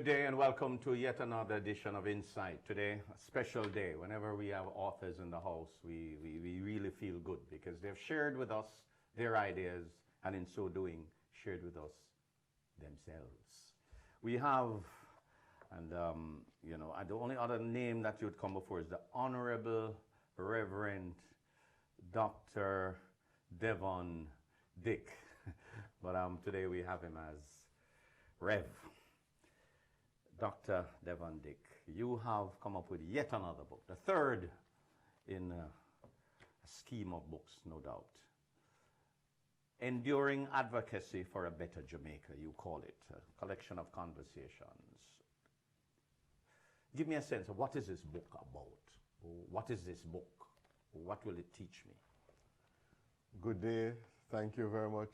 day and welcome to yet another edition of Insight. Today, a special day. Whenever we have authors in the house, we really feel good because they've shared with us their ideas and in so doing, shared with us themselves. We have, and the only other name that you would come before is the Honorable Reverend Dr. Devon Dick. But today we have him as Rev. Dr. Devon Dick, you have come up with yet another book, the third in a scheme of books, no doubt. Enduring Advocacy for a Better Jamaica, you call it, a collection of conversations. Give me a sense of what is this book about? What is this book? What will it teach me? Good day. Thank you very much,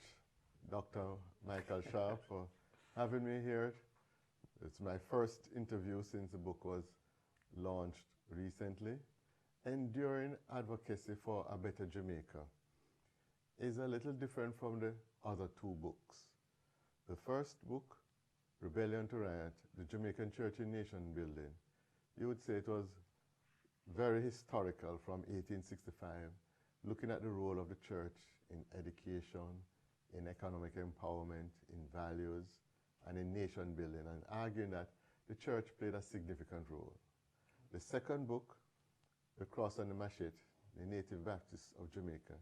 Dr. Michael Sharp, for having me here. It's my first interview since the book was launched recently. Enduring Advocacy for a Better Jamaica is a little different from the other two books. The first book, Rebellion to Riot, the Jamaican Church and Nation Building, you would say it was very historical from 1865, looking at the role of the church in education, in economic empowerment, in values, and in nation building, and arguing that the church played a significant role. The second book, The Cross and the Machete, the Native Baptists of Jamaica,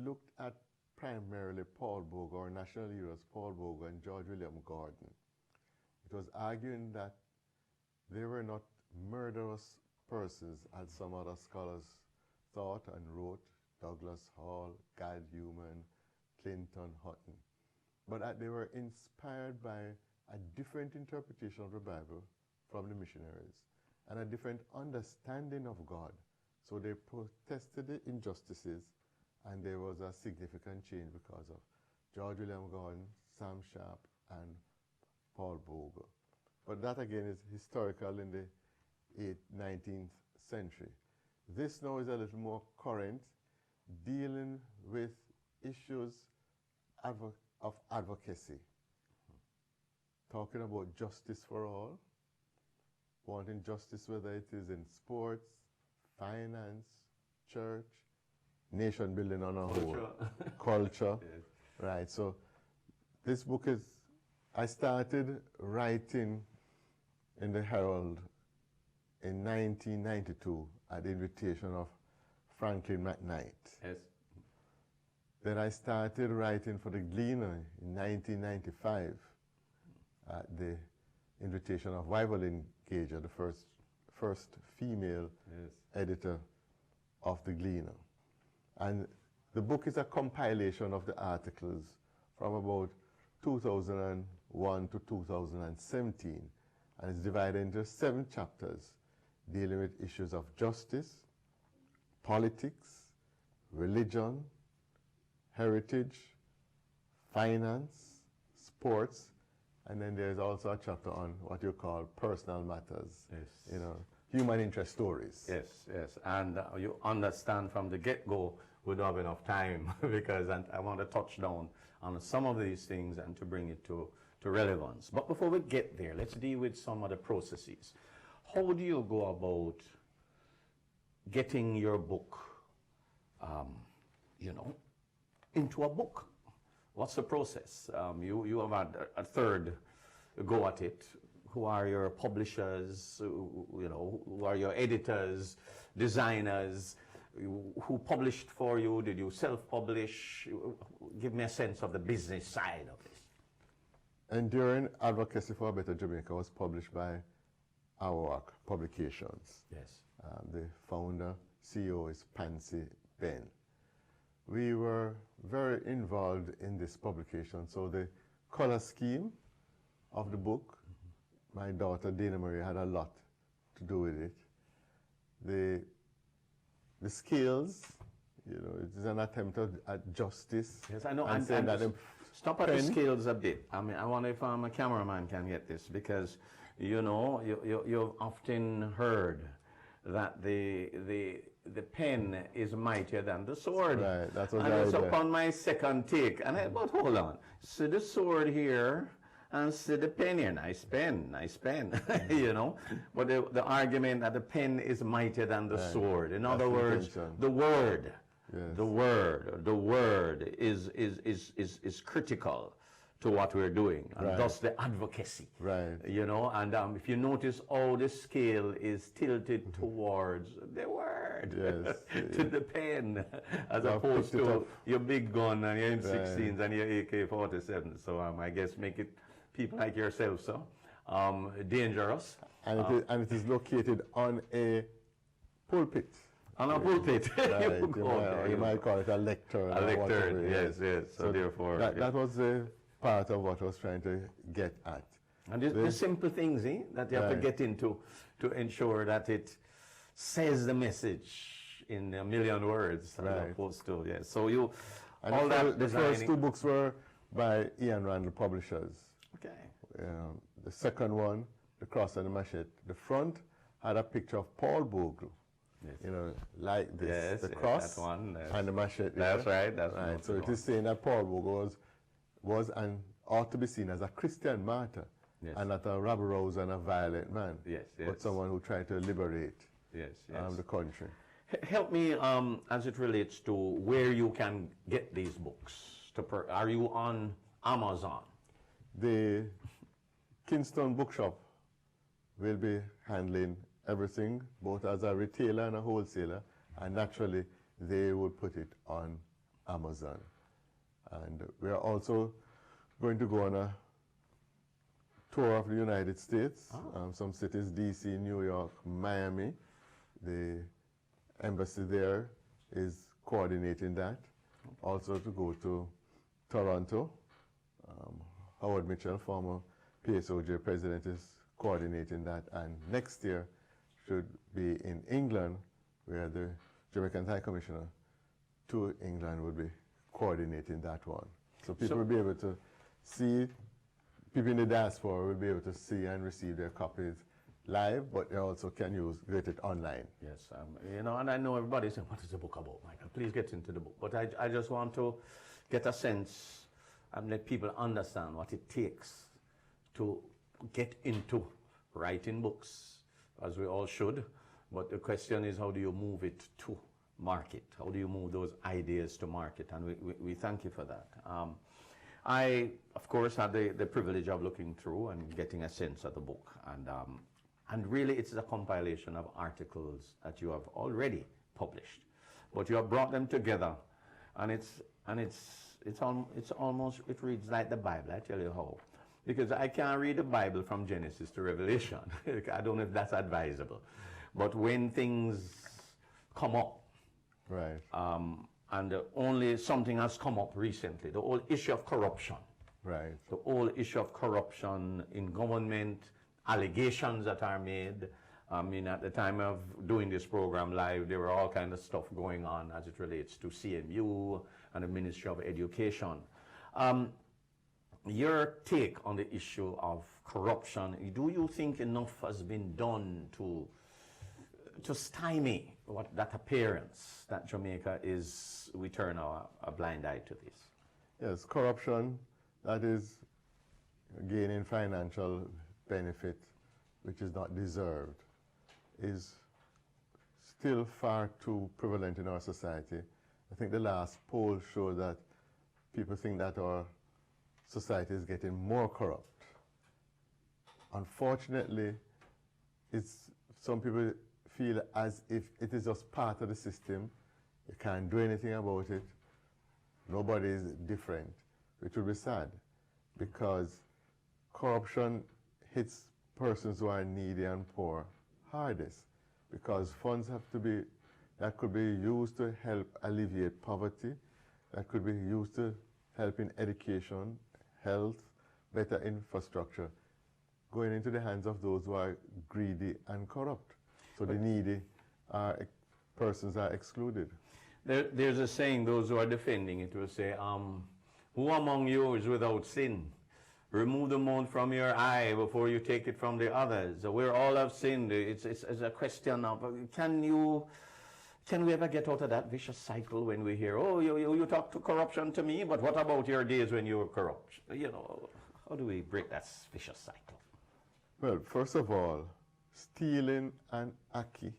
looked at primarily Paul Bogle, or national heroes Paul Bogle and George William Gordon. It was arguing that they were not murderous persons, as some other scholars thought and wrote, Douglas Hall, Gad Human, Clinton Hutton, but that they were inspired by a different interpretation of the Bible from the missionaries and a different understanding of God. So they protested the injustices, and there was a significant change because of George William Gordon, Sam Sharp, and Paul Bogle. But that again is historical in the 19th century. This now is a little more current, dealing with issues of advocacy, talking about justice for all, wanting justice whether it is in sports, finance, church, nation building on a whole, culture. Yes. Right, so this book is, I started writing in the Herald in 1992 at the invitation of Franklin McKnight. Yes. Then I started writing for the Gleaner in 1995 at the invitation of Wyverlyn Gager, the first female editor of the Gleaner. And the book is a compilation of the articles from about 2001 to 2017, and it's divided into 7 chapters dealing with issues of justice, politics, religion, heritage, finance, sports, and then there's also a chapter on what you call personal matters. Yes. You know, human interest stories. Yes, yes. And you understand from the get-go we don't have enough time because I want to touch down on some of these things and to bring it to relevance. But before we get there, let's deal with some of the processes. How do you go about getting your book, into a book? What's the process? You have had a third go at it. Who are your publishers? Who are your editors, designers? Who published for you? Did you self-publish? Give me a sense of the business side of this. Enduring Advocacy for a Better Jamaica was published by Our Publications. Yes. The founder, CEO is Pansy Ben. We were very involved in this publication. So the color scheme of the book, my daughter Dana Marie had a lot to do with it. The scales, it is an attempt at justice. Yes, I know. And stop at the scales a bit. I mean, I wonder if a cameraman can get this, because you've often heard that the pen is mightier than the sword. Right, that's what and it's upon my second take. And but hold on. So the sword here and say the pen here, nice pen, you know. But the argument that the pen is mightier than the sword. In other words, the word, the word is critical to what we're doing, and thus the advocacy. You know, and if you notice how the scale is tilted towards the word, to the pen, as opposed to your big gun and your M16s and your AK-47. So I guess make it people like yourself, so dangerous. And it is located on a pulpit. On a pulpit. You might call it a lectern. A lectern, yes. So therefore, that was the part of what I was trying to get at. And the simple things that you have to get into to ensure that it says the message in a million words, as opposed to, So you, and all the first two books were by Ian Randall Publishers. Okay. The second one, The Cross and the Machete, the front had a picture of Paul Bogle. You know, like this, the cross that one, and the machete. That's right. That's right. So it is saying that Paul Bogle was and ought to be seen as a Christian martyr, and not a rabble-rouser and a violent man, but someone who tried to liberate the country. Help me as it relates to where you can get these books. Are you on Amazon? The Kingston Bookshop will be handling everything, both as a retailer and a wholesaler, and naturally they will put it on Amazon. And we are also going to go on a tour of the United States, some cities, D.C., New York, Miami. The embassy there is coordinating that. Also to go to Toronto. Howard Mitchell, former PSOJ president, is coordinating that. And next year should be in England, where the Jamaican High Commissioner to England will be coordinating that one. So people will be able to see, people in the diaspora will be able to see and receive their copies live, but they also can get it online. Yes, you know, and I know everybody's saying, what is the book about, Michael? Please get into the book. But I just want to get a sense and let people understand what it takes to get into writing books, as we all should. But the question is, how do you move it to market? How do you move those ideas to market? And we thank you for that. I, of course, had the privilege of looking through and getting a sense of the book. And really, it's a compilation of articles that you have already published. But you have brought them together, and it reads like the Bible, I tell you how. Because I can't read the Bible from Genesis to Revelation. I don't know if that's advisable. But when things come up, and only something has come up recently, the whole issue of corruption. The whole issue of corruption in government, allegations that are made. I mean, at the time of doing this program live, there were all kinds of stuff going on as it relates to CMU and the Ministry of Education. Your take on the issue of corruption, do you think enough has been done to stymie that appearance that Jamaica is, we turn a blind eye to this? Yes, corruption, that is gaining financial benefit which is not deserved, is still far too prevalent in our society. I think the last poll showed that people think that our society is getting more corrupt. Unfortunately, some people feel as if it is just part of the system. You can't do anything about it. Nobody is different, which would be sad, because corruption hits persons who are needy and poor hardest, because funds have to be, that could be used to help alleviate poverty, that could be used to help in education, health, better infrastructure, going into the hands of those who are greedy and corrupt. So the needy persons are excluded. There's a saying, those who are defending it will say, who among you is without sin? Remove the mote from your eye before you take it from the others. We all have sinned. It's a question of, can we ever get out of that vicious cycle when we hear, oh, you talk to corruption to me, but what about your days when you were corrupt? You know, How do we break that vicious cycle? Well, first of all, stealing an Aki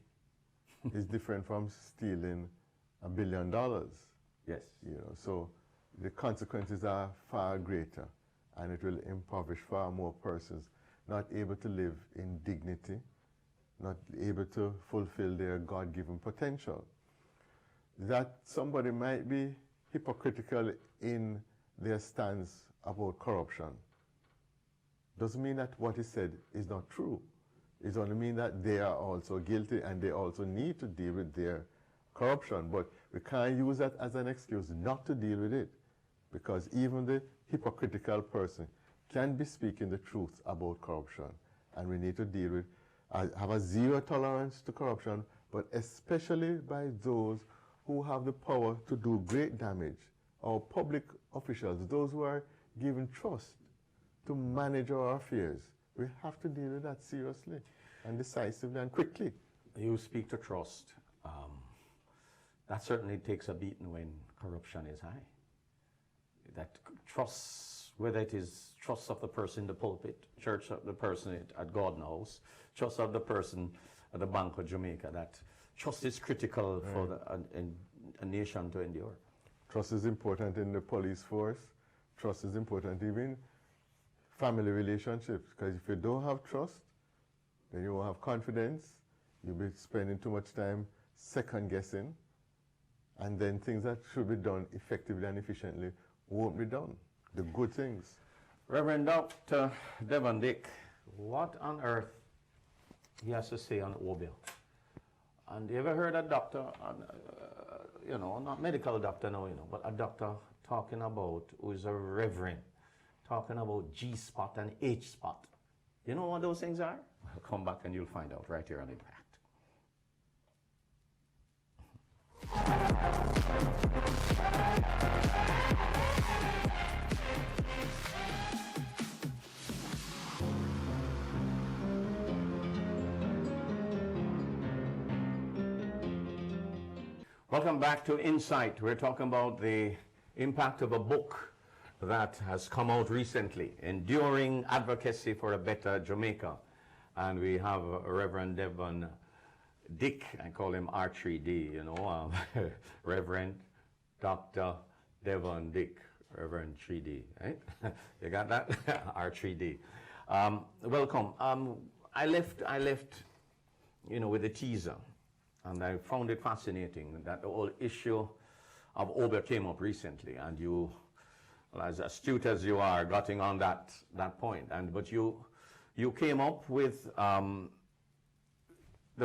is different from stealing $1 billion. Yes. You know, so the consequences are far greater, and it will impoverish far more persons not able to live in dignity, not able to fulfill their God-given potential. That somebody might be hypocritical in their stance about corruption doesn't mean that what is said is not true. It only means that they are also guilty and they also need to deal with their corruption. But we can't use that as an excuse not to deal with it, because even the hypocritical person can be speaking the truth about corruption, and we need to deal with, have a zero tolerance to corruption, but especially by those who have the power to do great damage, our public officials, those who are given trust to manage our affairs. We have to deal with that seriously and decisively and quickly. You speak to trust. That certainly takes a beating when corruption is high. That trust, whether it is trust of the person in the pulpit, trust of the person at Gordon House, trust of the person at the Bank of Jamaica, that trust is critical for a nation to endure. Trust is important in the police force. Trust is important even family relationships, because if you don't have trust, then you won't have confidence. You'll be spending too much time second guessing, and then things that should be done effectively and efficiently won't be done. The good things. Reverend Dr. Devon Dick, what on earth he has to say on Obia? And you ever heard a doctor, you know, not medical doctor now, you know, but a doctor talking about, who is a reverend, talking about G-spot and H-spot. You know what those things are? I'll come back and you'll find out right here on Impact. Welcome back to Insight. We're talking about the impact of a book that has come out recently, Enduring Advocacy for a Better Jamaica. And we have Reverend Devon Dick, I call him R3D, you know, Reverend Dr. Devon Dick, Reverend 3D, right? You got that? R3D. Welcome. I left, you know, with a teaser, and I found it fascinating that the whole issue of Obia came up recently, and you, well, as astute as you are, getting on that point, but you came up with the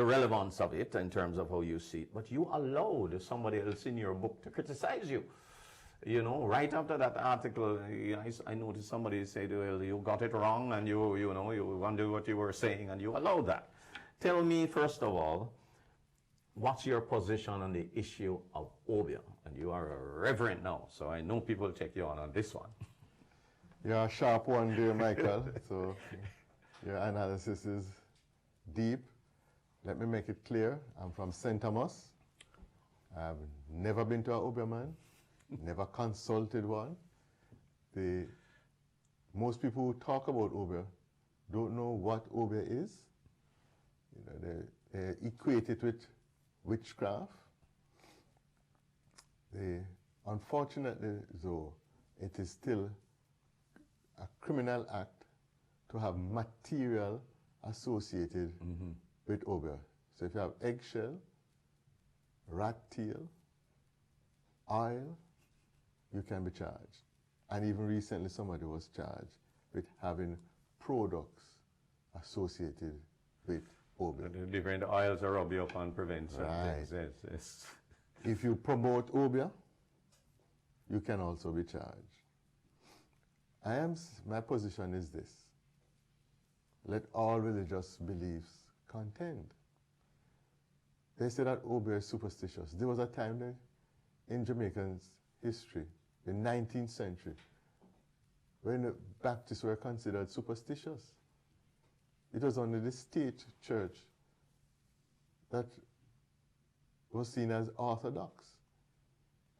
relevance of it in terms of how you see it, but you allowed somebody else in your book to criticize you. You know, right after that article, I noticed somebody said, well, you got it wrong, and you wonder what you were saying, and you allowed that. Tell me, first of all, what's your position on the issue of Obia? And you are a reverend now, so I know people will take you on this one. You're a sharp one there, Michael. So your analysis is deep. Let me make it clear. I'm from St. Thomas. I've never been to an Obia man, never consulted one. Most people who talk about Obia don't know what Obia is. You know, they equate it with witchcraft. Unfortunately, though, it is still a criminal act to have material associated with Obia. So if you have eggshell, rat tail, oil, you can be charged. And even recently somebody was charged with having products associated with Obia. The different oils are rub you up and prevent certain things. Yes. If you promote Obia, you can also be charged. My position is this: let all religious beliefs contend. They say that Obia is superstitious. There was a time in Jamaican history, the 19th century, when the Baptists were considered superstitious. It was only the state church that was seen as orthodox.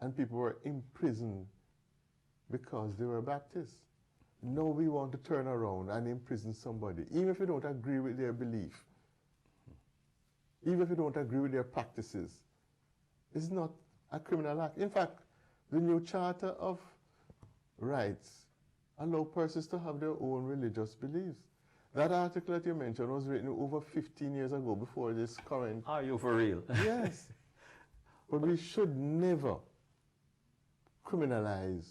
And people were imprisoned because they were Baptists. now we want to turn around and imprison somebody, even if you don't agree with their belief, even if you don't agree with their practices. It's not a criminal act. In fact, the new Charter of Rights allow persons to have their own religious beliefs. That article that you mentioned was written over 15 years ago, before this current. Are you for real? Yes. But we should never criminalize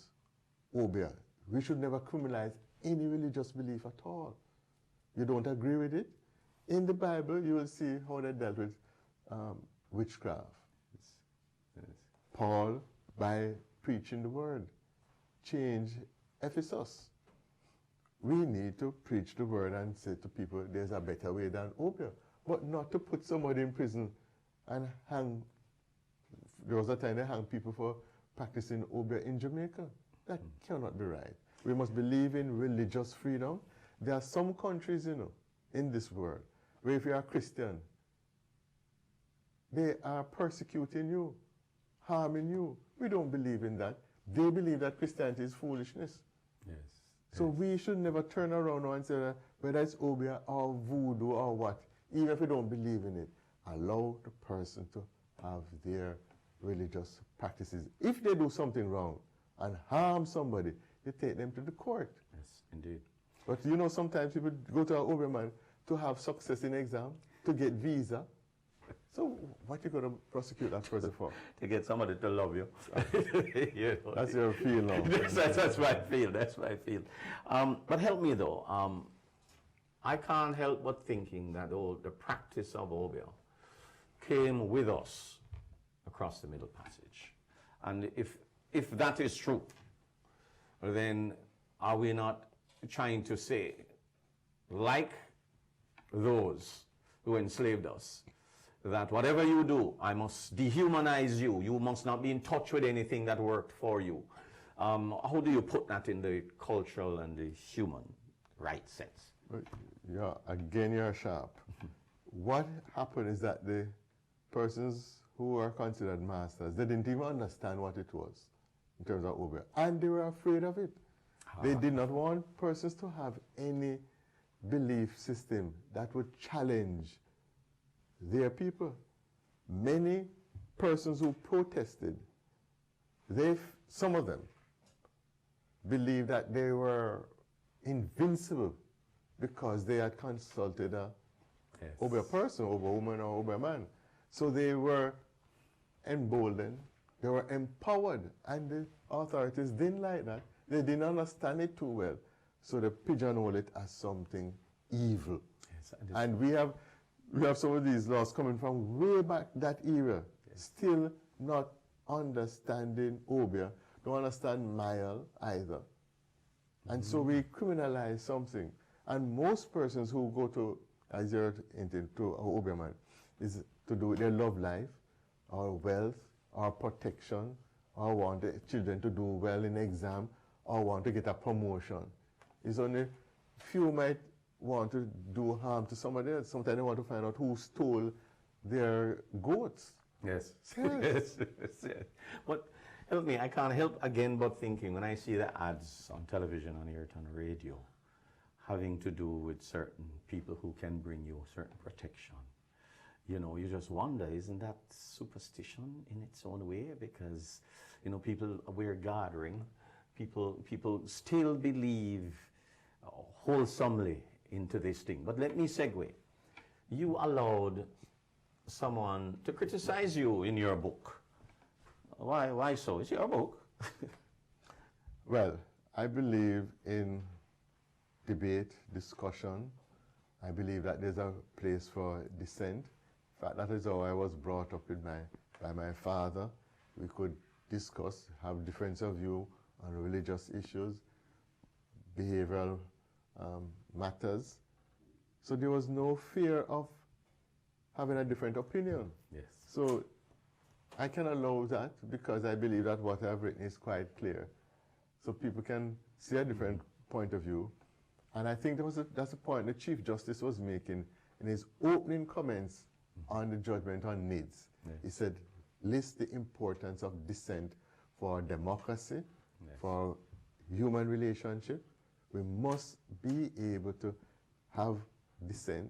obia. We should never criminalize any religious belief at all. You don't agree with it? In the Bible, you will see how they dealt with witchcraft. Yes. Paul, by preaching the word, changed Ephesus. We need to preach the word and say to people, there's a better way than opium, but not to put somebody in prison and hang. There was a time they hang people for practicing opium in Jamaica. That cannot be right. We must believe in religious freedom. There are some countries, in this world, where if you are a Christian, they are persecuting you, harming you. We don't believe in that. They believe that Christianity is foolishness. Yes. So we should never turn around and say that whether it's obia or voodoo or what, even if you don't believe in it, allow the person to have their religious practices. If they do something wrong and harm somebody, you take them to the court. Yes, indeed. But sometimes people go to an obia man to have success in exam, to get visa. So what you going to prosecute that person for? To get somebody to love you. That's your feel now. That's what I feel. That's what I feel. But help me though. I can't help but thinking that the practice of obeah came with us across the Middle Passage. And if that is true, then are we not trying to say, like those who enslaved us, that whatever you do, I must dehumanize you. You must not be in touch with anything that worked for you. How do you put that in the cultural and the human right sense? Yeah, again, you're sharp. What happened is that the persons who are considered masters, they didn't even understand what it was in terms of obeah, and they were afraid of it. They did not want persons to have any belief system that would challenge their people. Many persons who protested, some of them believed that they were invincible because they had consulted over a person, over a woman, or over a man. So they were emboldened, they were empowered, and the authorities didn't like that. They didn't understand it too well. So they pigeonhole it as something evil. Yes, and we have some of these laws coming from way back that era, still not understanding obeah, don't understand mayal either. And so we criminalize something. And most persons who go to, as you're into an obeah man, is to do with their love life, or wealth, or protection, or want the children to do well in exam, or want to get a promotion. It's only few might want to do harm to somebody else. Sometimes they want to find out who stole their goats. Yes. Yes. Yes. But help me, I can't help again but thinking when I see the ads on television, on air, on radio, having to do with certain people who can bring you certain protection. You just wonder, isn't that superstition in its own way? Because, people we're gathering, people still believe wholesomely into this thing. But let me segue. You allowed someone to criticize you in your book. Why so? It's your book. Well, I believe in debate, discussion. I believe that there's a place for dissent. In fact, that is how I was brought up by my father. We could discuss, have difference of view on religious issues, behavioral matters. So there was no fear of having a different opinion. Yes. So I can allow that because I believe that what I've written is quite clear. So people can see a different point of view. And I think that's the point the Chief Justice was making in his opening comments on the judgment on needs. Yes. He said, list the importance of dissent for democracy, yes, for human relationship, We must be able to have dissent,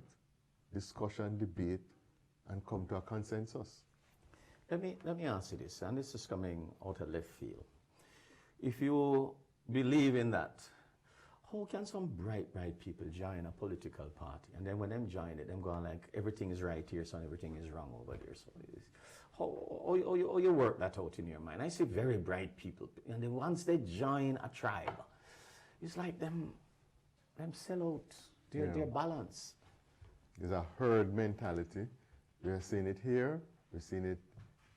discussion, debate, and come to a consensus. Let me ask you this, and this is coming out of left field. If you believe in that, how can some bright people join a political party? And then when them join it, them going like, everything is right here, so everything is wrong over there. So how you work that out in your mind? I see very bright people, and then once they join a tribe, it's like them sell out their balance. There's a herd mentality. We are seeing it here. We're seeing it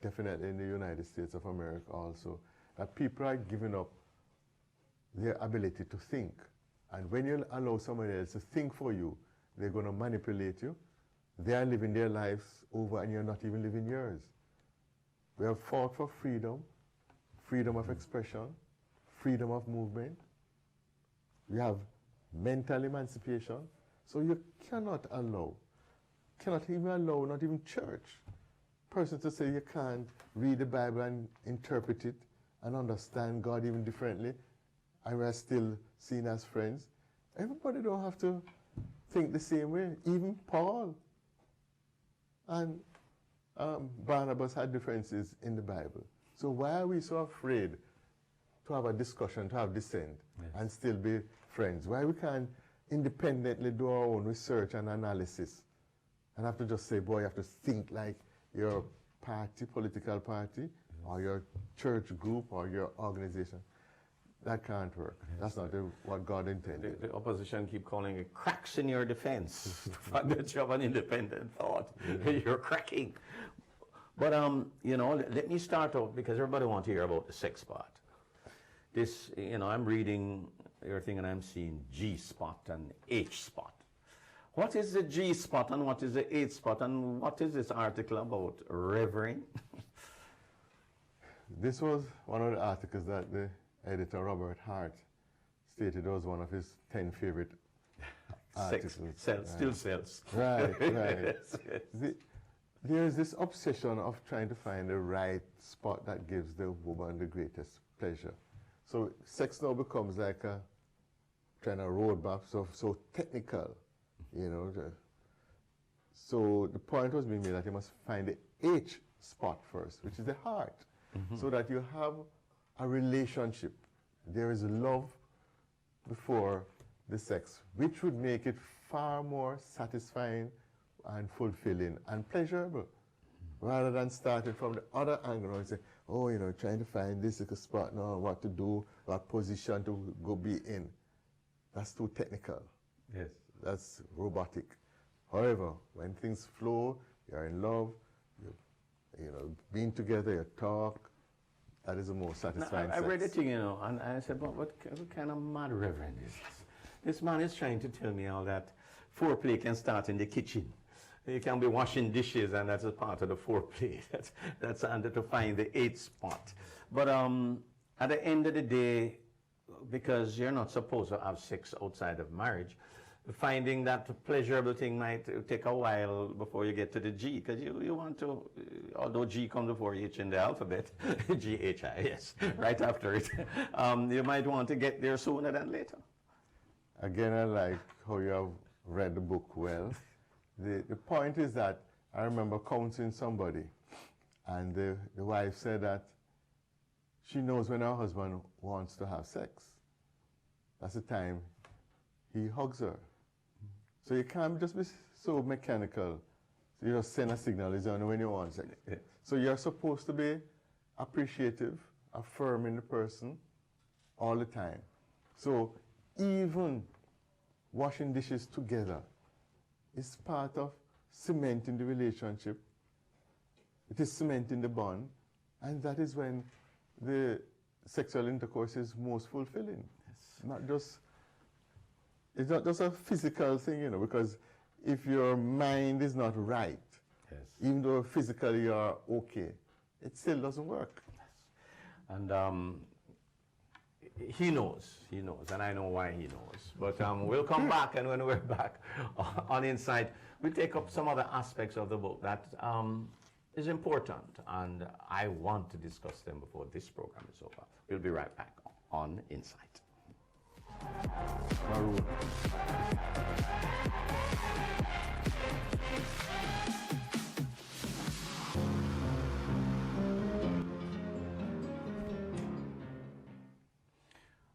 definitely in the United States of America also. That people are giving up their ability to think. And when you allow somebody else to think for you, they're going to manipulate you. They are living their lives over and you're not even living yours. We have fought for freedom, freedom of expression, freedom of movement. We have mental emancipation. So you cannot even allow, not even church, person to say you can't read the Bible and interpret it and understand God even differently, and we're still seen as friends. Everybody don't have to think the same way. Even Paul and Barnabas had differences in the Bible. So why are we so afraid to have a discussion, to have dissent, and still be friends? Why we can't independently do our own research and analysis and have to just say, boy, you have to think like your party, political party, or your church group, or your organization? That can't work. That's not what God intended. The opposition keep calling it cracks in your defense. The fact that you have an independent thought, you're cracking. But let me start out, because everybody wants to hear about the sex part. This, I'm reading everything and I'm seeing G spot and H spot. What is the G spot and what is the H spot, and what is this article about, Reverend? This was one of the articles that the editor Robert Hart stated was one of his 10 favorite articles. Still sells. Right. There is this obsession of trying to find the right spot that gives the woman the greatest pleasure. So sex now becomes like a kind of roadmap, so technical, So the point was being made that you must find the H spot first, which is the heart, so that you have a relationship. There is love before the sex, which would make it far more satisfying and fulfilling and pleasurable, rather than starting from the other angle and say, trying to find this little spot now, what to do, what position to go be in. That's too technical. Yes. That's robotic. However, when things flow, you're in love, being together, you talk, that is the most satisfying I sex. read a thing, and I said, but what kind of mad reverend is this? This man is trying to tell me all that foreplay can start in the kitchen. You can be washing dishes, and that's a part of the foreplay. That's under to find the eighth spot. But at the end of the day, because you're not supposed to have sex outside of marriage, finding that pleasurable thing might take a while before you get to the G, because you want to, although G comes before H in the alphabet, G-H-I, yes, right after it, you might want to get there sooner than later. Again, I like how you have read the book well. The point is that I remember counseling somebody, and the wife said that she knows when her husband wants to have sex. That's the time he hugs her. So you can't just be so mechanical. So you just send a signal, it's only when you want sex. So you're supposed to be appreciative, affirming the person all the time. So even washing dishes together is part of cementing the relationship. It is cementing the bond, and that is when the sexual intercourse is most fulfilling. Yes. It's not just a physical thing, because if your mind is not right, yes, even though physically you're okay, it still doesn't work. Yes. And he knows, and I know why he knows. But we'll come back, and when we're back on Insight, we'll take up some other aspects of the book that is important, and I want to discuss them before this program is over. We'll be right back on Insight. Maroon.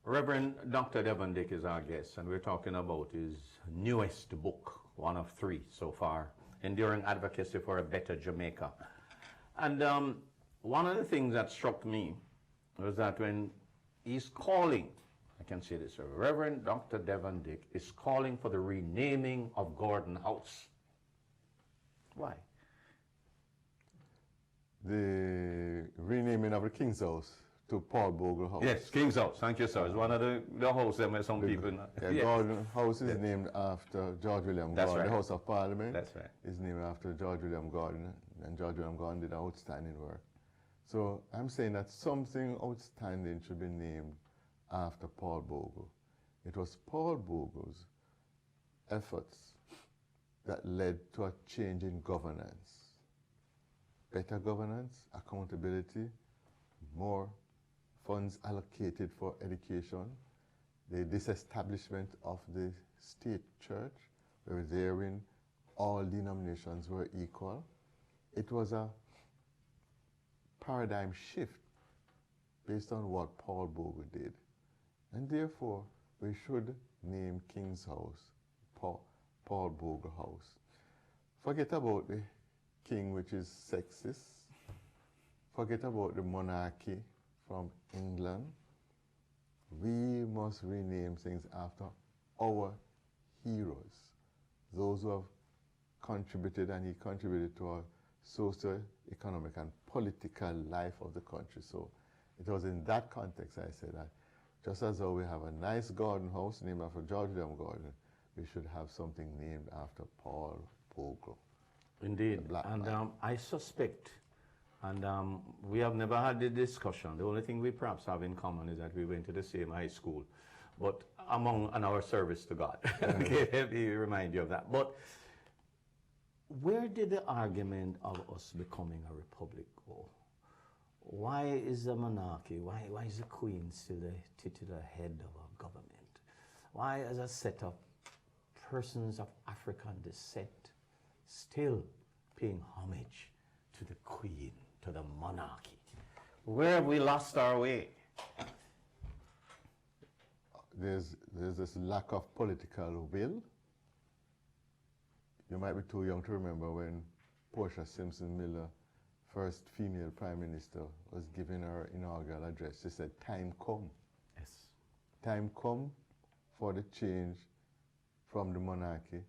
Reverend Dr. Devon Dick is our guest, and we're talking about his newest book, one of three so far, Enduring Advocacy for a Better Jamaica. And one of the things that struck me was that when he's calling, I can say this, Reverend Dr. Devon Dick is calling for the renaming of Gordon House. Why? The renaming of the King's House to Paul Bogle House. Yes, King's House. Thank you, sir. It's one of the houses where some people... Yeah, Gordon House is named after George William That's Gordon. right. The House of Parliament That's right. is named after George William Gordon, and George William Gordon did outstanding work. So I'm saying that something outstanding should be named after Paul Bogle. It was Paul Bogle's efforts that led to a change in governance. Better governance, accountability, more funds allocated for education, the disestablishment of the state church, where therein all denominations were equal. It was a paradigm shift based on what Paul Bogle did. And therefore, we should name King's House Paul Bogle House. Forget about the king, which is sexist. Forget about the monarchy from England. We must rename things after our heroes, those who have contributed, and he contributed to our socio-economic and political life of the country. So it was in that context I said that just as though we have a nice Gordon House named after George William Gordon, we should have something named after Paul Bogle. Indeed. And I suspect, and we have never had the discussion, the only thing we perhaps have in common is that we went to the same high school, but among our service to God. Okay, let me remind you of that. But where did the argument of us becoming a republic go? Why is the monarchy, why is the Queen still the titular head of our government? Why, as a set of persons of African descent, still paying homage to the Queen, to the monarchy? Where have we lost our way? There's this lack of political will. You might be too young to remember when Portia Simpson Miller, first female prime minister, was giving her inaugural address. She said, "Time come." Yes. Time come for the change from the monarchy,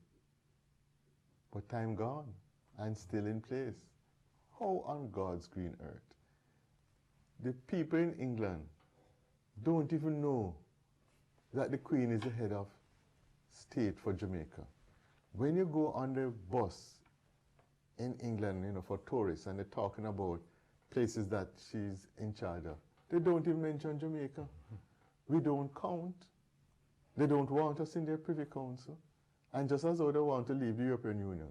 but time gone and still in place. How on God's green earth? The people in England don't even know that the Queen is the head of state for Jamaica. When you go on the bus in England, for tourists, and they're talking about places that she's in charge of, they don't even mention Jamaica. We don't count. They don't want us in their Privy Council. And just as though they want to leave the European Union,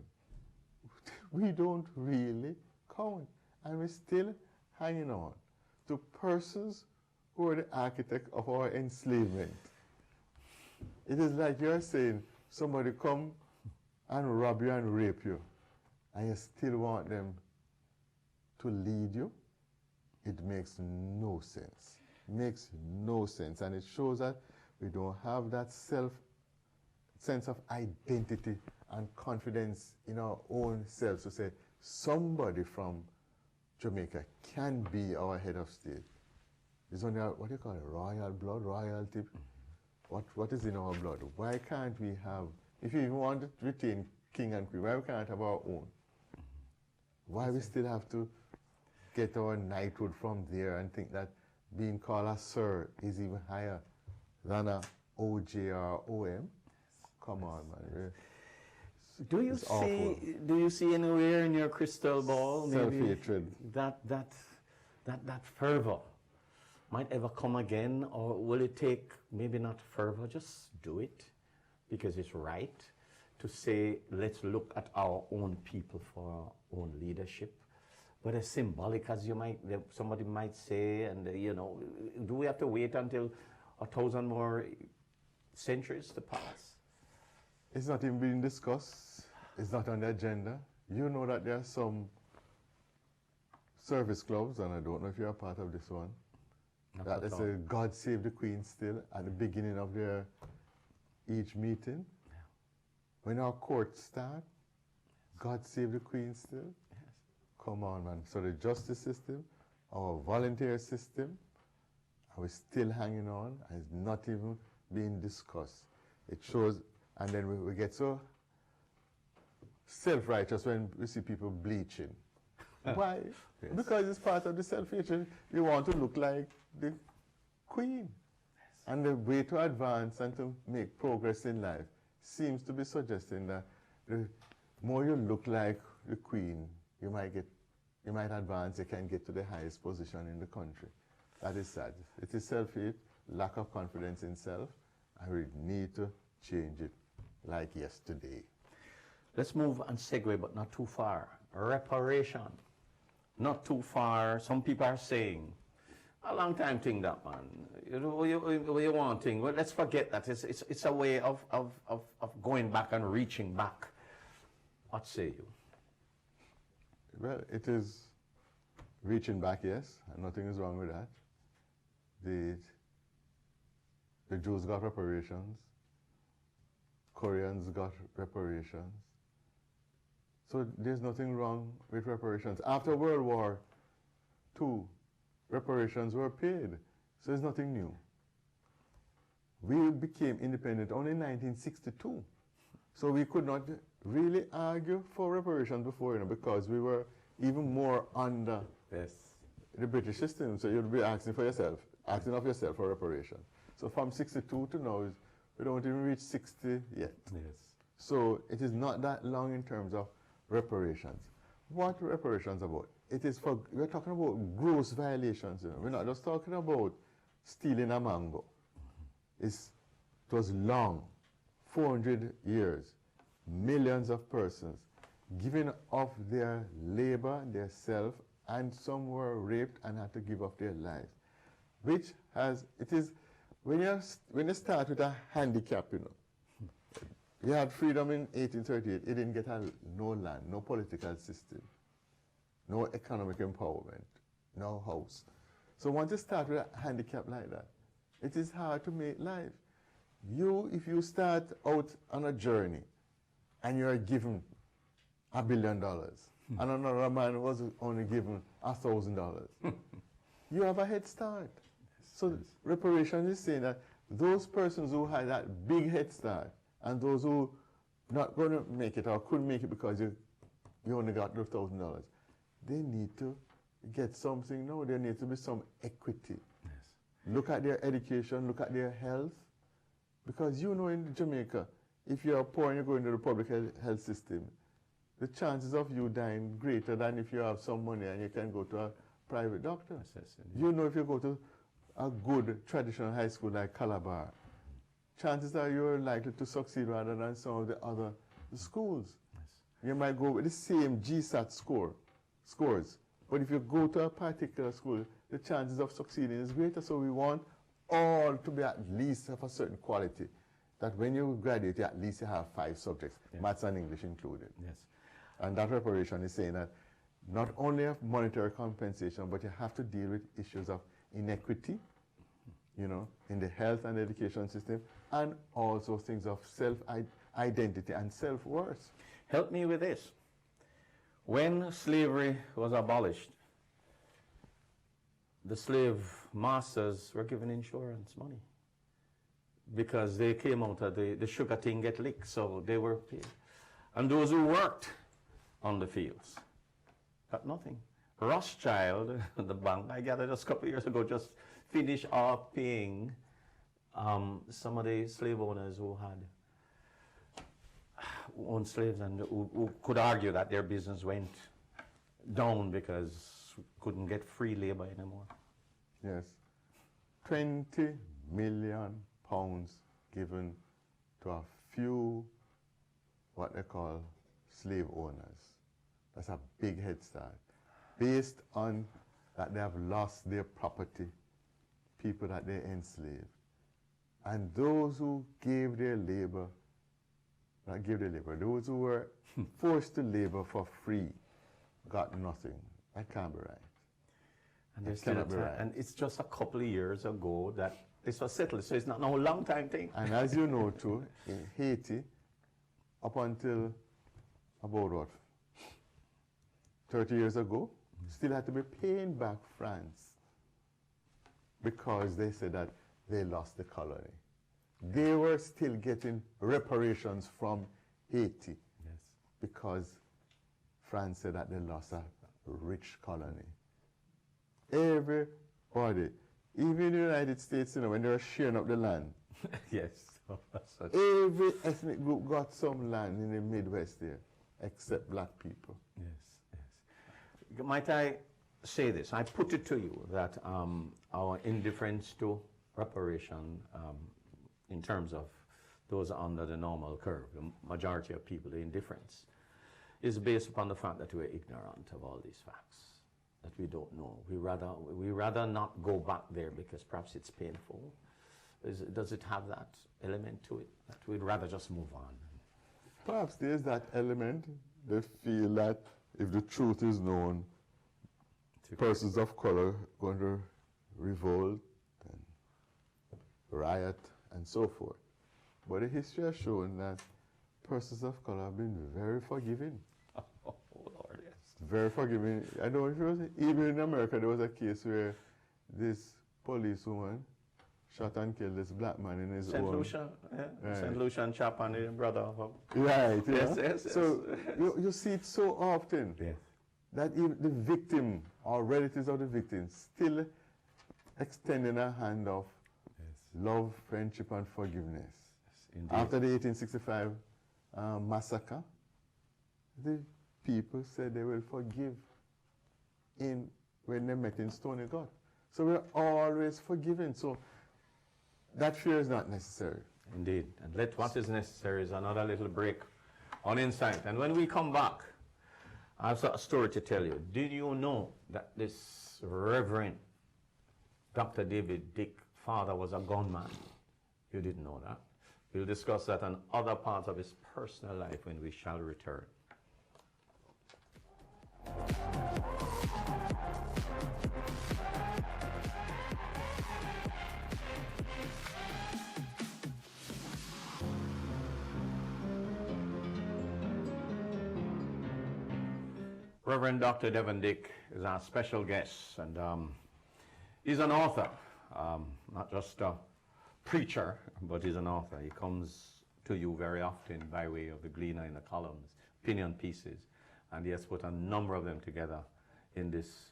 we don't really count. And we're still hanging on to persons who are the architect of our enslavement. It is like you're saying somebody come and rob you and rape you, and you still want them to lead you. It makes no sense. Makes no sense. And it shows that we don't have that sense of identity and confidence in our own selves to say somebody from Jamaica can be our head of state. It's only what do you call it, royal blood, royalty. What is in our blood? Why can't we have, if you even want to retain king and queen, why we can't have our own? Why we still have to get our knighthood from there and think that being called a sir is even higher than a OJ or OM? Come on, man. Do you see anywhere in your crystal ball maybe self-hatred that fervor might ever come again, or will it take maybe not fervor, just do it because it's right to say let's look at our own people for our own leadership? But as symbolic as somebody might say, and do we have to wait until 1,000 more centuries to pass. It's not even being discussed. It's not on the agenda. You know that there are some service clubs, and I don't know if you're a part of this one, Not that at is all. a God Save the Queen still at the beginning of their each meeting. Yeah. When our courts start, God Save the Queen still. Yes. Come on, man. So the justice system, our volunteer system, are we still hanging on and it's not even being discussed. It shows, and then we get so self-righteous when we see people bleaching. Why? Yes. Because it's part of the self-hatred. You want to look like the queen. And the way to advance and to make progress in life seems to be suggesting that the more you look like the queen, you might advance, you can get to the highest position in the country. That is sad. It is self-hate, lack of confidence in self, and we need to change it like yesterday. Let's move and segue, but not too far. Reparation. Not too far. Some people are saying, a long time thing that, man. You know, what you want thing. Well, let's forget that. It's a way of going back and reaching back. What say you? Well, it is reaching back, yes, and nothing is wrong with that. The Jews got reparations, Koreans got reparations. So there's nothing wrong with reparations. After World War II, reparations were paid. So there's nothing new. We became independent only in 1962. So we could not really argue for reparations before, because we were even more under the British system. So you'd be asking of yourself for reparation. So from 62 to now, we don't even reach 60 yet. Yes. So it is not that long in terms of reparations. What reparations about? We're talking about gross violations. We're not just talking about stealing a mango. It was long, 400 years, millions of persons giving up their labor, their self, and some were raped and had to give up their lives. When you start with a handicap, you had freedom in 1838. It didn't get no land, no political system, no economic empowerment, no house. So once you start with a handicap like that, it is hard to make life. If you start out on a journey and you are given $1 billion, and another man was only given $1,000, you have a head start. So reparation is saying that those persons who had that big head start and those who not going to make it or couldn't make it because you only got the $1,000, they need to get something. No, there needs to be some equity. Yes. Look at their education, look at their health. Because in Jamaica, if you're poor and you go into the public health system, the chances of you dying greater than if you have some money and you can go to a private doctor. Yes, If you go to a good traditional high school like Calabar, chances are you're likely to succeed rather than some of the other schools. Yes. You might go with the same GSAT scores, but if you go to a particular school, the chances of succeeding is greater. So we want all to be at least of a certain quality, that when you graduate, at least you have 5 subjects, maths and English included. Yes. And that reparation is saying that not only of monetary compensation, but you have to deal with issues of inequity, in the health and education system, and also things of self-identity and self-worth. Help me with this. When slavery was abolished, the slave masters were given insurance money because they came out of the sugar thing get licked, so they were paid. And those who worked on the fields got nothing. Rothschild, the bank, I gathered just a couple of years ago, just finished off paying some of the slave owners who owned slaves and who could argue that their business went down because couldn't get free labor anymore. Yes. 20 million pounds given to a few, what they call slave owners. That's a big head start. Based on that they have lost their property, people that they enslaved. And those who gave their labor, not gave their labor, those who were forced to labor for free got nothing. That can't be right. And, and it's just a couple of years ago that this was settled, so it's not no long time thing. And as you know too, in Haiti, up until about what, 30 years ago, still had to be paying back France because they said that they lost the colony. They were still getting reparations from Haiti because France said that they lost a rich colony. Everybody, even in the United States, when they were sharing up the land, yes, every ethnic group got some land in the Midwest there, except black people. Yes. Might I say this? I put it to you that our indifference to reparation in terms of those under the normal curve, the majority of people, the indifference, is based upon the fact that we're ignorant of all these facts, that we don't know. We rather not go back there because perhaps it's painful. Does it have that element to it, that we'd rather just move on? Perhaps there's that element. They feel that if the truth is known, persons of color going to revolt and riot and so forth. But the history has shown that persons of color have been very forgiving. Oh, Lord, yes. Very forgiving. I don't know if it was, even in America, there was a case where this policewoman shot and killed this black man in his St. own... Lucia, yeah. Right. St. Lucia and Chap and the brother of him. Right, yeah. Yes. So you see it so often that even the victim or relatives of the victim still extending a hand of love, friendship, and forgiveness. Yes, after the 1865 massacre, the people said they will forgive when they met in Stony God. So we're always forgiving. So that fear is not necessary. Indeed. And what is necessary is another little break on Insight. And when we come back, I have a story to tell you. Did you know that this Reverend Dr. David Dick father was a gunman? You didn't know that. We'll discuss that and other parts of his personal life when we shall return. Reverend Dr. Devon Dick is our special guest, and he's an author, not just a preacher, but he's an author. He comes to you very often by way of the Gleaner in the columns, opinion pieces, and he has put a number of them together in this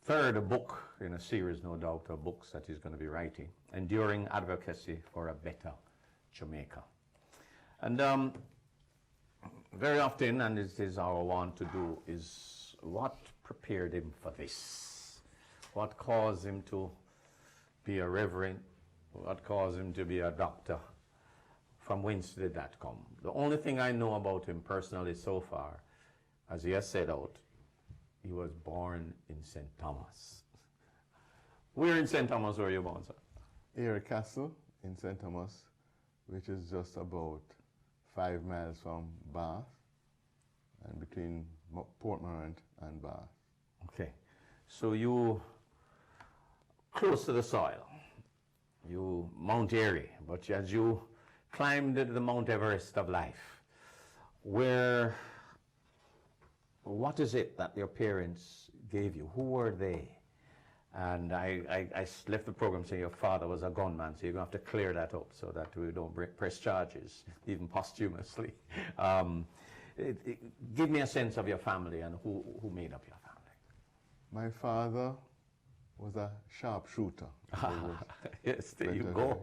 third book in a series, no doubt, of books that he's going to be writing, Enduring Advocacy for a Better Jamaica. And very often, and this is our want to do, is what prepared him for this? What caused him to be a reverend? What caused him to be a doctor? From whence did that come? The only thing I know about him personally so far, as he has said out, he was born in St. Thomas. Where in St. Thomas were you born, sir? Eyre Castle in St. Thomas, which is just about 5 miles from Bath, and between Portmorant and Bath. Okay, so you close to the soil, you Mount Airy, but as you climbed the Mount Everest of life, what is it that your parents gave you? Who were they? And I left the program saying your father was a gunman, so you're going to have to clear that up so that we don't press charges, even posthumously. Give me a sense of your family and who made up your family. My father was a sharpshooter. Yes, there you go.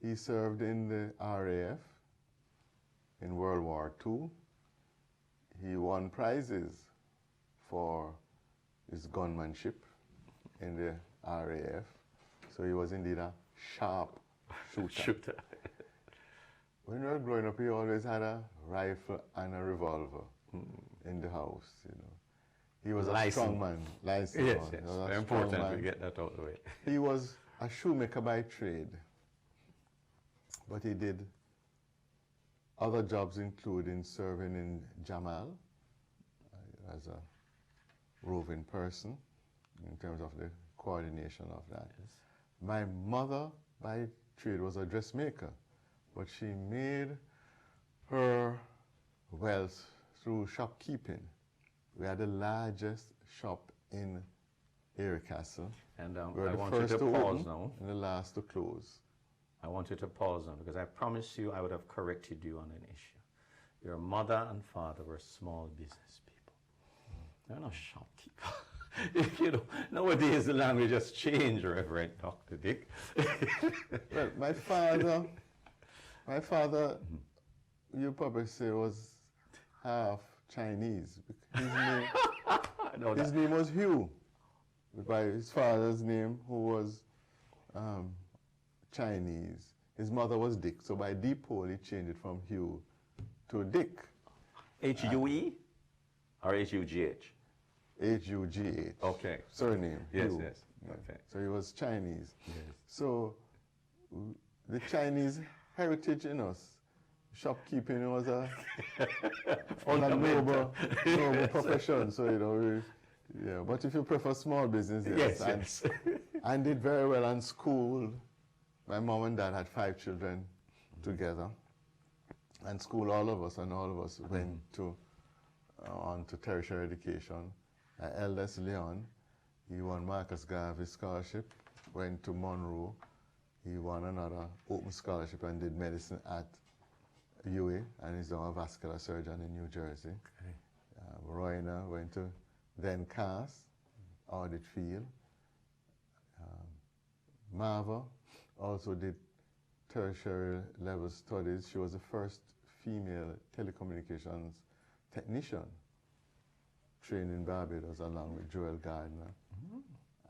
He served in the RAF in World War II. He won prizes for his gunmanship in the RAF. So he was indeed a sharp shooter. When we were growing up, he always had a rifle and a revolver in the house, you know. He was a strong man. Yes, very important we get that out of the way. He was a shoemaker by trade, but he did other jobs, including serving in Jamal as a roving person in terms of the coordination of that. Yes. My mother by trade was a dressmaker, but she made her wealth through shopkeeping. We had the largest shop in Erie Castle. And We were I the want you first to to pause open now. and the last to close. I want you to pause now because I promise you I would have corrected you on an issue. Your mother and father were small business people. They're not shopkeepers. You know, nowadays the language has changed, Reverend Dr. Dick. Well, my father, you probably say was half Chinese. His name was Hugh, by his father's name, who was Chinese. His mother was Dick, so by default he changed it from Hugh to Dick. H-U-E or H-U-G-H? H-U-G-H. Okay. Surname. Yes, Hugh. yes. Okay. So he was Chinese. Yes. So the Chinese heritage in us, shopkeeping was a noble profession. So, you know, yeah. But if you prefer small business, yes. Yes. And did very well in school. My mom and dad had 5 children together. And school, all of us went to on to tertiary education. Eldest Leon, he won Marcus Garvey scholarship, went to Monroe. He won another open scholarship and did medicine at UA, and he's now a vascular surgeon in New Jersey. Okay. Royna went to then Cass, audit field. Marva also did tertiary level studies. She was the first female telecommunications technician trained in Barbados along with Joel Gardner.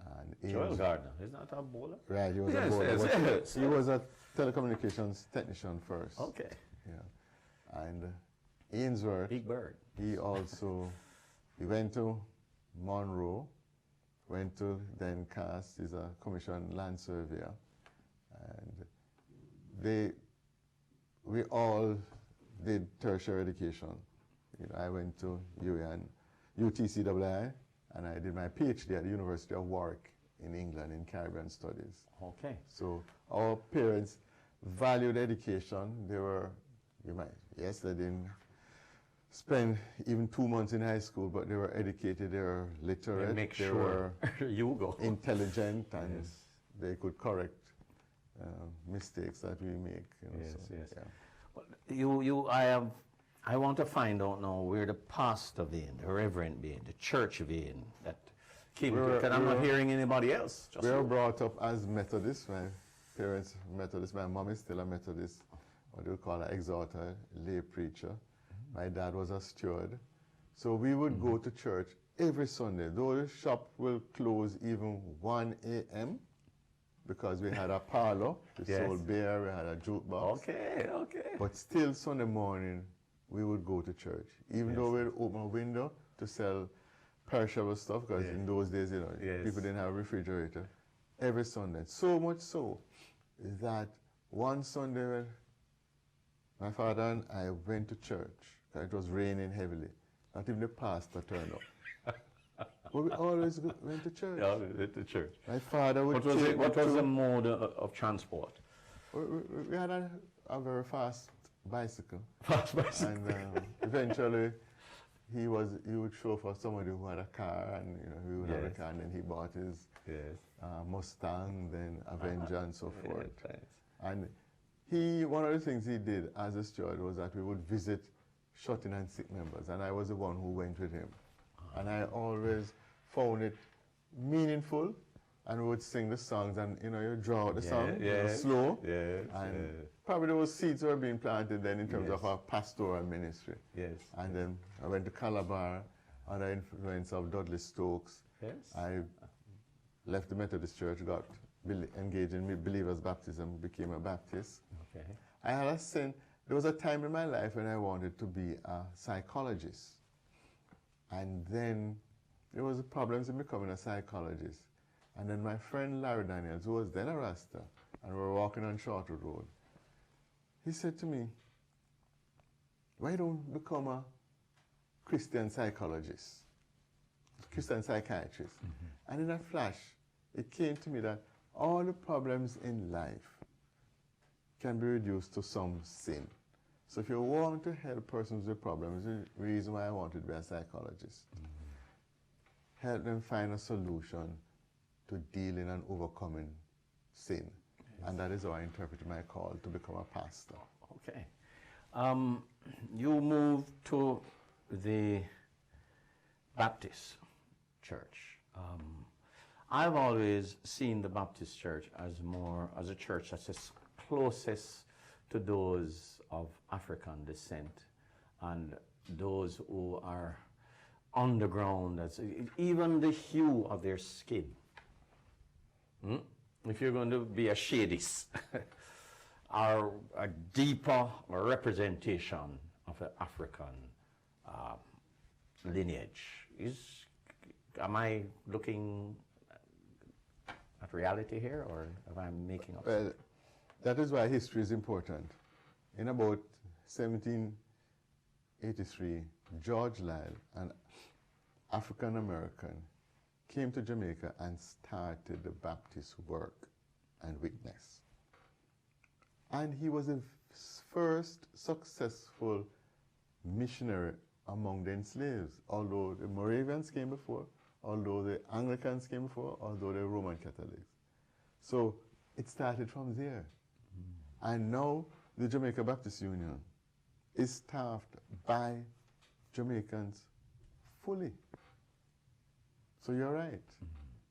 And Joel Gardner, isn't that a bowler? Right, he was Yes, a bowler. yes, but yes. He was a telecommunications technician first. Okay. Yeah. And Ainsworth, Big Bird. he went to Monroe, went to then Cass, he's a commissioned land surveyor. And we all did tertiary education. You know, I went to UTCWI, and I did my PhD at the University of Warwick in England in Caribbean Studies. Okay. So our parents valued education. They didn't spend even 2 months in high school, but they were educated, they were literate, Make they sure were you go. intelligent, and Yes. they could correct mistakes that we make. You know, Yes, so, yes. yeah. I want to find out now where the pastor vein, the reverend vein, the church vein that came to, because I'm not hearing anybody else. We were brought up as Methodists. My parents Methodist. My mom is still a Methodist, what do you call an exhorter, lay preacher. My dad was a steward. So we would go to church every Sunday. Though the shop will close even 1 a.m. because we had a parlor, we sold beer, we had a jukebox. Okay. But still Sunday morning, we would go to church. Even though we'd open a window to sell perishable stuff, because in those days, you know, people didn't have a refrigerator. Every Sunday. So much so that one Sunday, my father and I went to church. It was raining heavily. Not even the pastor turned up. But we always went to church. Yeah, we went to church. My father would What was the mode of transport? We had a very fast bicycle. Fast bicycle. And eventually, he would show for somebody who had a car, and you know, we would have a car, and then he bought his Mustang, then Avenger, and so forth. And one of the things he did as a steward was that we would visit shut-in and sick members, and I was the one who went with him. And I always found it meaningful, and we would sing the songs, and you know, you draw out the song, slow, and probably those seeds were being planted then in terms of our pastoral ministry. And then I went to Calabar under influence of Dudley Stokes. I left the Methodist Church, got engaged in believers' baptism, became a Baptist. I had a sense. There was a time in my life when I wanted to be a psychologist. And then there was problems in becoming a psychologist. And then my friend Larry Daniels, who was then a Rasta, and we were walking on Shortwood Road, he said to me, why don't you become a Christian psychologist, Christian psychiatrist? And in a flash, it came to me that all the problems in life can be reduced to some sin. So if you want to help persons with problems, the reason why I wanted to be a psychologist, help them find a solution to dealing and overcoming sin. Yes. And that is how I interpreted my call to become a pastor. Okay. You moved to the Baptist church. I've always seen the Baptist church as a church that's closest to those of African descent and those who are underground, even the hue of their skin. If you're going to be a shadis, are a deeper representation of an African lineage. Am I looking at reality here, or am I making up something? That is why history is important. In about 1783, George Lyle, an African American, came to Jamaica and started the Baptist work and witness. And he was the first successful missionary among the enslaved, although the Moravians came before, although the Anglicans came before, although the Roman Catholics. So it started from there. And now the Jamaica Baptist Union is staffed by Jamaicans fully. So you're right.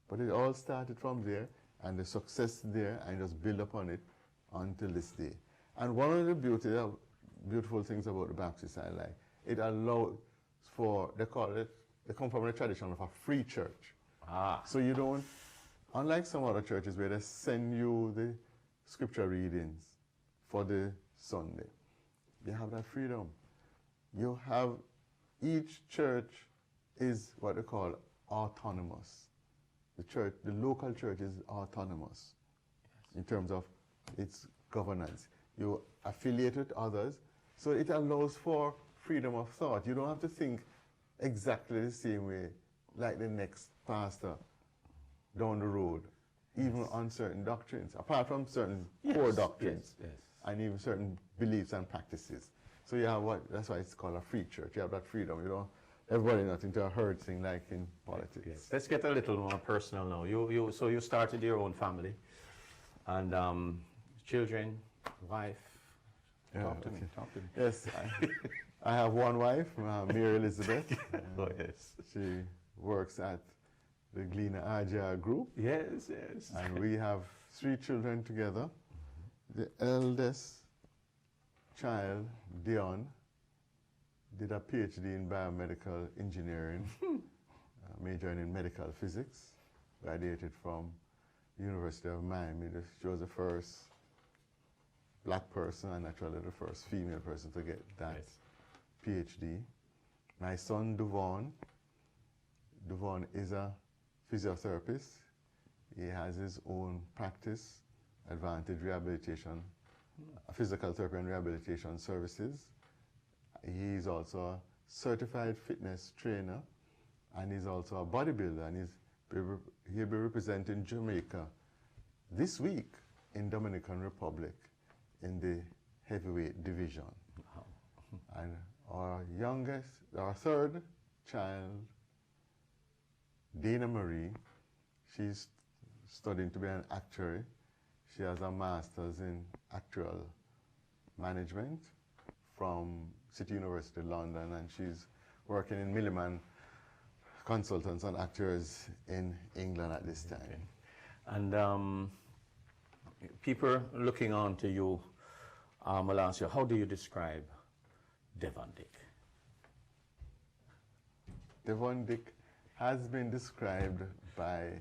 But it all started from there, and the success there, and just build upon it until this day. And one of the beautiful things about the Baptist I like, it allows for, they come from a tradition of a free church. So you don't, unlike some other churches where they send you the scripture readings for the Sunday, you have that freedom. You have, each church is what they call autonomous. The local church is autonomous in terms of its governance. You affiliate with others, so it allows for freedom of thought. You don't have to think exactly the same way like the next pastor down the road, even on certain doctrines, apart from certain core doctrines, and even certain beliefs and practices. So you have that's why it's called a free church. You have that freedom. You don't, everybody not into a herd thing like in politics. Yes. Let's get a little more personal now. So you started your own family, and children, wife. Talk to me. Yes, I have one wife, Mary Elizabeth. Oh yes. She works at the Gleaner RJR Group. Yes, yes. And we have 3 children together. The eldest child, Devon, did a PhD in biomedical engineering, majoring in medical physics, graduated from the University of Miami. She was the first black person and actually the first female person to get that PhD. My son, Devon is a physiotherapist. He has his own practice, Advantage Rehabilitation, Physical Therapy and Rehabilitation Services. He's also a certified fitness trainer, and he's also a bodybuilder, and he'll be representing Jamaica this week in Dominican Republic in the heavyweight division. Wow. And our third child, Dana Marie, she's studying to be an actuary. She has a master's in actuarial management from City University London, and she's working in Milliman Consultants and Actuaries in England at this time. Okay. And people looking on to you, will ask you, how do you describe Devon Dick? Devon Dick has been described by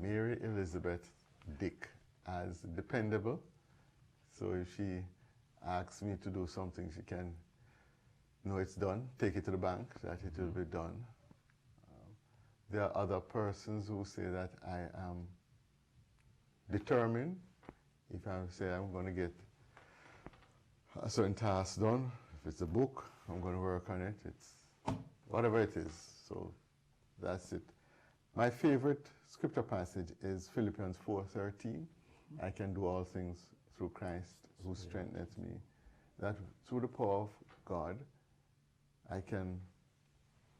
Mary Elizabeth Dick as dependable. So if she asks me to do something, she can know it's done, take it to the bank, that it will be done. There are other persons who say that I am determined. If I say I'm going to get a certain task done, if it's a book, I'm going to work on it. It's whatever it is. So that's it. My favorite scripture passage is Philippians 4:13. I can do all things through Christ who strengtheneth me. That through the power of God, I can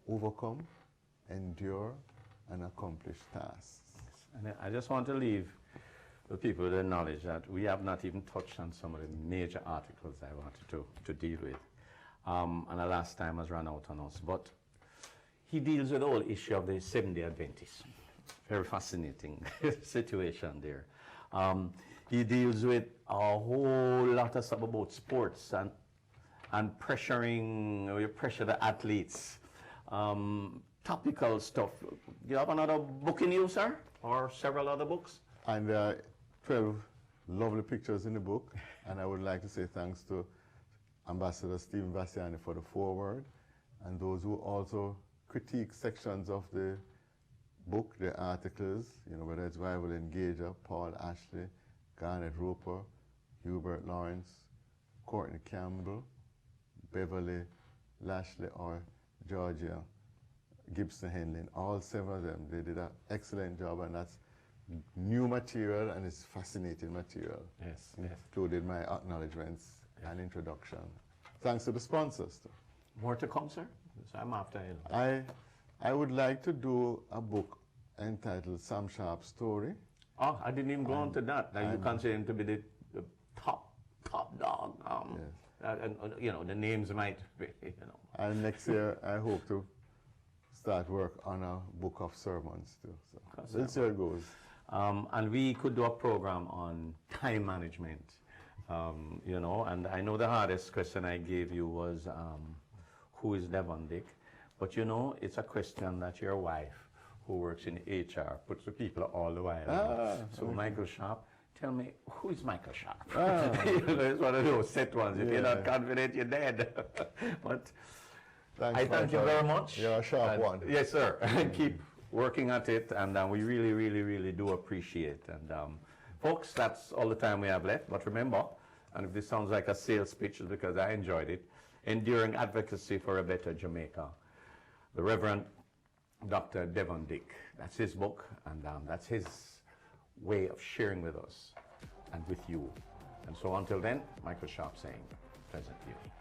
overcome, endure, and accomplish tasks. And I just want to leave the people with the knowledge that we have not even touched on some of the major articles I wanted to deal with. And the last time has run out on us. But he deals with the whole issue of the Seventh-day Adventists. Very fascinating situation there. He deals with a whole lot of stuff about sports and pressuring, or you pressure the athletes. Topical stuff. Do you have another book in you, sir? Or several other books? And there are 12 lovely pictures in the book. And I would like to say thanks to Ambassador Stephen Vassiani for the foreword, and those who also critique sections of the book, the articles, whether it's Rival Engager, Paul Ashley, Garnet Roper, Hubert Lawrence, Courtney Campbell, Beverly Lashley, or Georgia Gibson Henley. All 7 of them, they did an excellent job, and that's new material, and it's fascinating material. Yes. Included my acknowledgements and introduction. Thanks to the sponsors, too. More to come, sir? So I'm after you. I would like to do a book entitled Sam Sharp's Story. Oh, I didn't even go on to that. Now you consider him to be the top dog. Yes. And the names might be, And next year, I hope to start work on a book of sermons, too. So we'll see how it goes. And we could do a program on time management, and I know the hardest question I gave you was, who is Devon Dick? But it's a question that your wife, who works in HR, puts to people all the while. So okay. Michael Sharp, tell me, who is Michael Sharp? It's one of those set ones. If you're not confident, you're dead. But thanks, I thank you very much. You're a sharp one. Yes, sir. Keep working at it, and we really, really, really do appreciate. And folks, that's all the time we have left. But remember, and if this sounds like a sales pitch, it's because I enjoyed it, Enduring Advocacy for a Better Jamaica. The Reverend Dr. Devon Dick. That's his book, and that's his way of sharing with us and with you. And so until then, Michael Sharp saying, pleasant viewing.